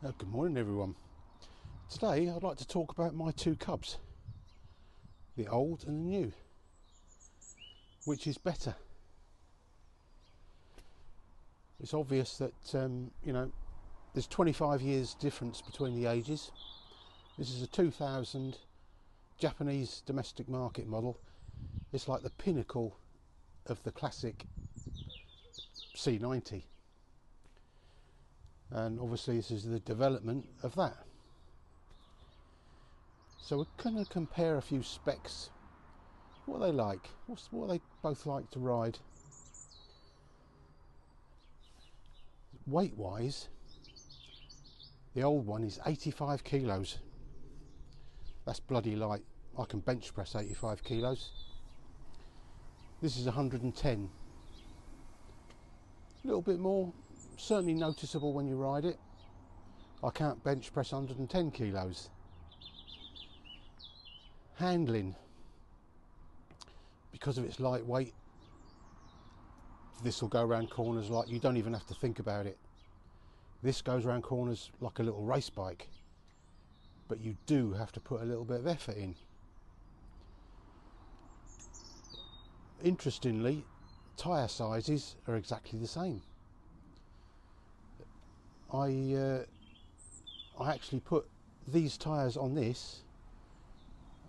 Good morning everyone. Today I'd like to talk about my two cubs, the old and the new. Which is better? It's obvious that there's 25 years difference between the ages. This is a 2000 Japanese domestic market model. It's like the pinnacle of the classic C90, and obviously this is the development of that. So we're going to compare a few specs. What are they like? What are they both like to ride? Weight wise, the old one is 85 kilos. That's bloody light. I can bench press 85 kilos. This is 110. A little bit more, certainly noticeable when you ride it. I can't bench press 110 kilos. Handling, because of its lightweight, this will go around corners like you don't even have to think about it. This goes around corners like a little race bike, but you do have to put a little bit of effort in. Interestingly, tyre sizes are exactly the same. I actually put these tyres on this.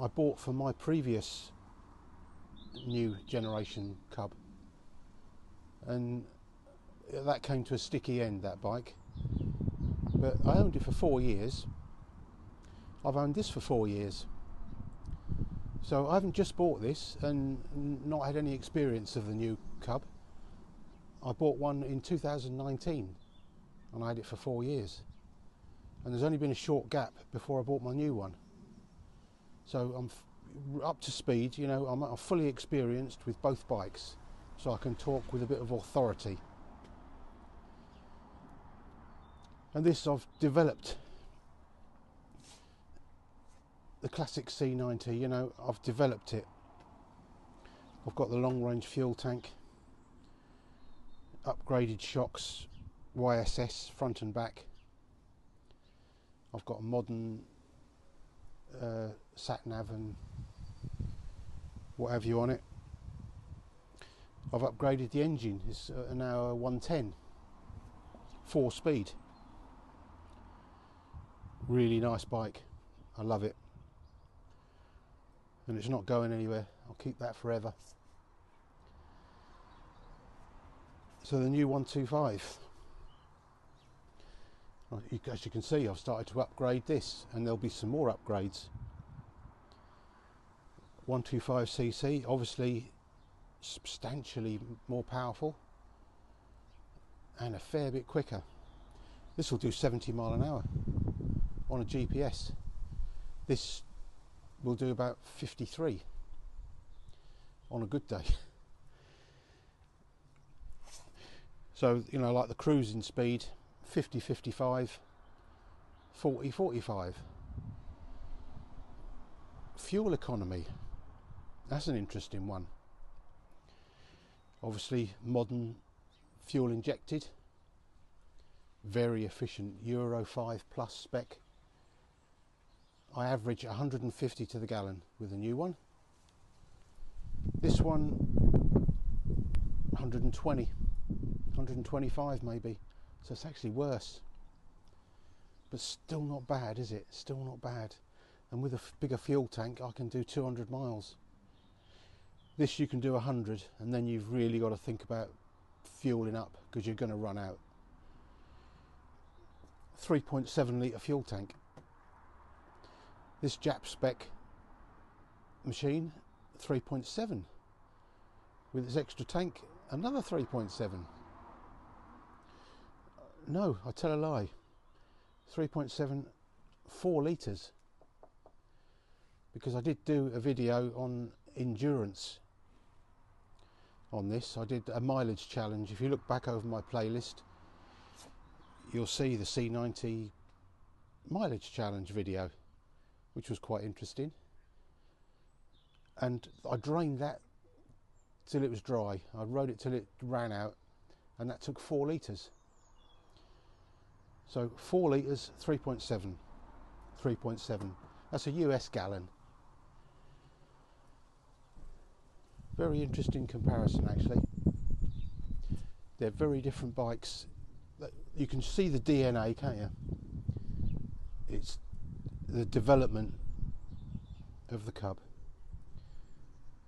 I bought for my previous new generation cub, and that came to a sticky end, that bike. But I owned it for 4 years. I've owned this for 4 years. So I haven't just bought this and not had any experience of the new cub. I bought one in 2019 and I had it for 4 years. And there's only been a short gap before I bought my new one. So I'm up to speed, I'm fully experienced with both bikes, so I can talk with a bit of authority. And this, I've developed the classic C90, I've developed it. I've got the long range fuel tank, upgraded shocks, YSS front and back. I've got a modern sat nav and what have you on it. I've upgraded the engine. It's now a 110 4-speed. Really nice bike. I love it, and it's not going anywhere. I'll keep that forever. So the new 125, as you can see, I've started to upgrade this, and there'll be some more upgrades. 125cc, obviously substantially more powerful and a fair bit quicker. This will do 70 mile an hour on a GPS. This will do about 53 on a good day. So, like the cruising speed, 50, 55, 40, 45. Fuel economy, that's an interesting one. Obviously modern fuel injected, very efficient, Euro 5 plus spec. I average 150 to the gallon with the new one. This one 120, 125 maybe, so it's actually worse, but still not bad, is it? Still not bad. And with a bigger fuel tank I can do 200 miles. This you can do 100, and then you've really got to think about fueling up because you're going to run out. 3.7 litre fuel tank. This Jap spec machine, 3.7. With its extra tank, another 3.7. No, I tell a lie. 3.7, 4 litres. Because I did do a video on endurance on this. I did a mileage challenge. If you look back over my playlist, you'll see the C90 mileage challenge video, which was quite interesting. And I drained that till it was dry. I rode it till it ran out, and that took 4 litres. So 4 litres, 3.7. 3.7. That's a US gallon. Very interesting comparison actually. They're very different bikes. You can see the DNA, can't you? It's the development of the Cub.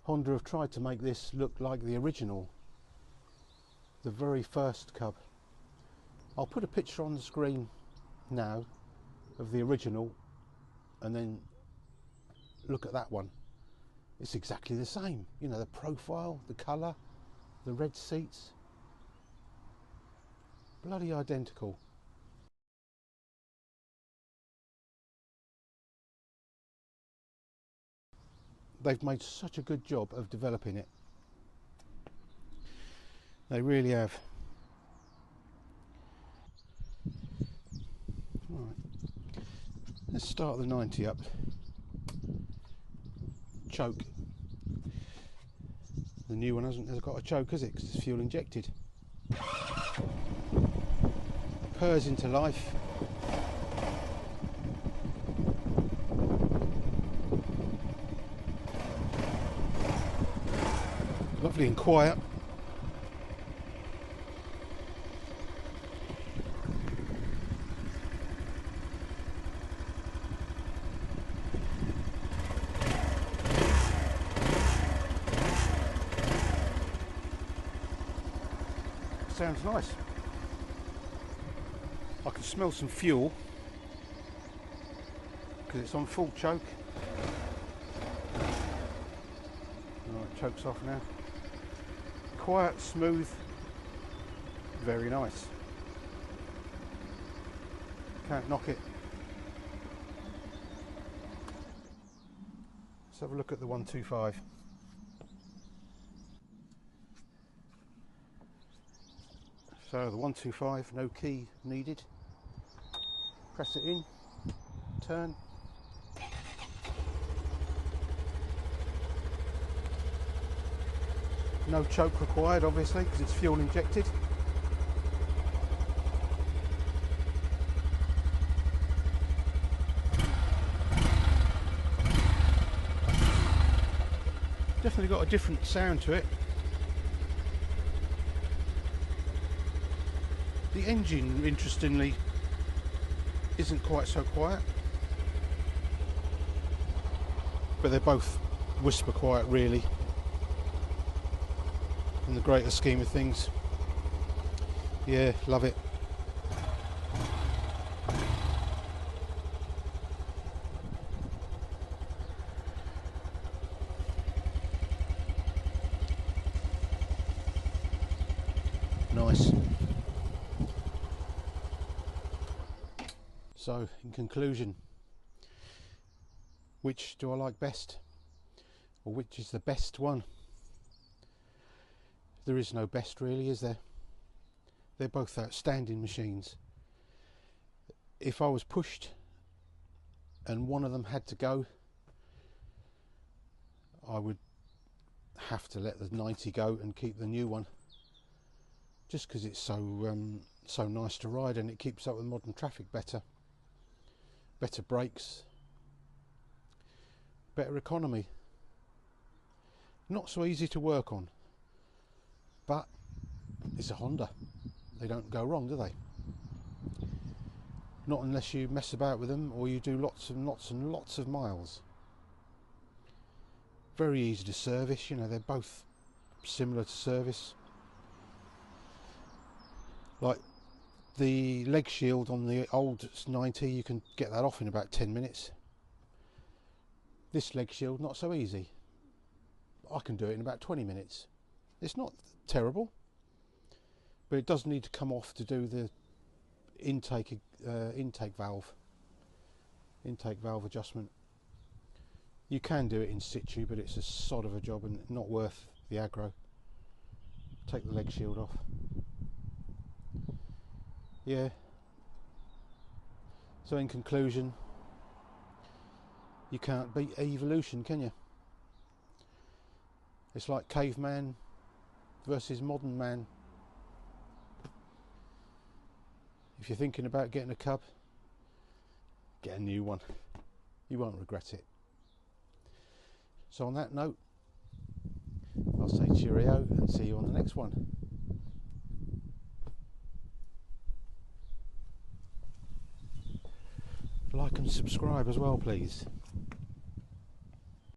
Honda have tried to make this look like the original, the very first Cub. I'll put a picture on the screen now of the original and then look at that one. It's exactly the same, you know, the profile, the colour, the red seats, bloody identical. They've made such a good job of developing it. They really have. Right. Let's start the 90 up. Choke. The new one hasn't got a choke, has it? Because it's fuel injected. Purrs into life. Lovely and quiet. Sounds nice. I can smell some fuel because it's on full choke. Right, choke's off now. Quiet, smooth, very nice. Can't knock it. Let's have a look at the 125. So the 125, no key needed. Press it in, turn. No choke required, obviously, because it's fuel injected. Definitely got a different sound to it. The engine, interestingly, isn't quite so quiet, but they're both whisper quiet, really, in the greater scheme of things. Yeah, love it. Nice. So, in conclusion, which do I like best? Or which is the best one? There is no best, really, is there? They're both outstanding machines. If I was pushed and one of them had to go, I would have to let the 90 go and keep the new one, just because it's so nice to ride and it keeps up with modern traffic better. Better brakes, better economy. Not so easy to work on, but it's a Honda. They don't go wrong, do they? Not unless you mess about with them or you do lots and lots and lots of miles. Very easy to service, you know, they're both similar to service. Like the leg shield on the old 90, you can get that off in about 10 minutes. This leg shield, not so easy. I can do it in about 20 minutes. It's not terrible, but it does need to come off to do the intake valve adjustment. You can do it in situ, but it's a sod of a job and not worth the aggro. Take the leg shield off. Yeah. So in conclusion, you can't beat evolution, can you? It's like caveman versus modern man. if you're thinking about getting a cub, get a new one. You won't regret it. So on that note, I'll say cheerio and see you on the next one. Like and subscribe as well, please.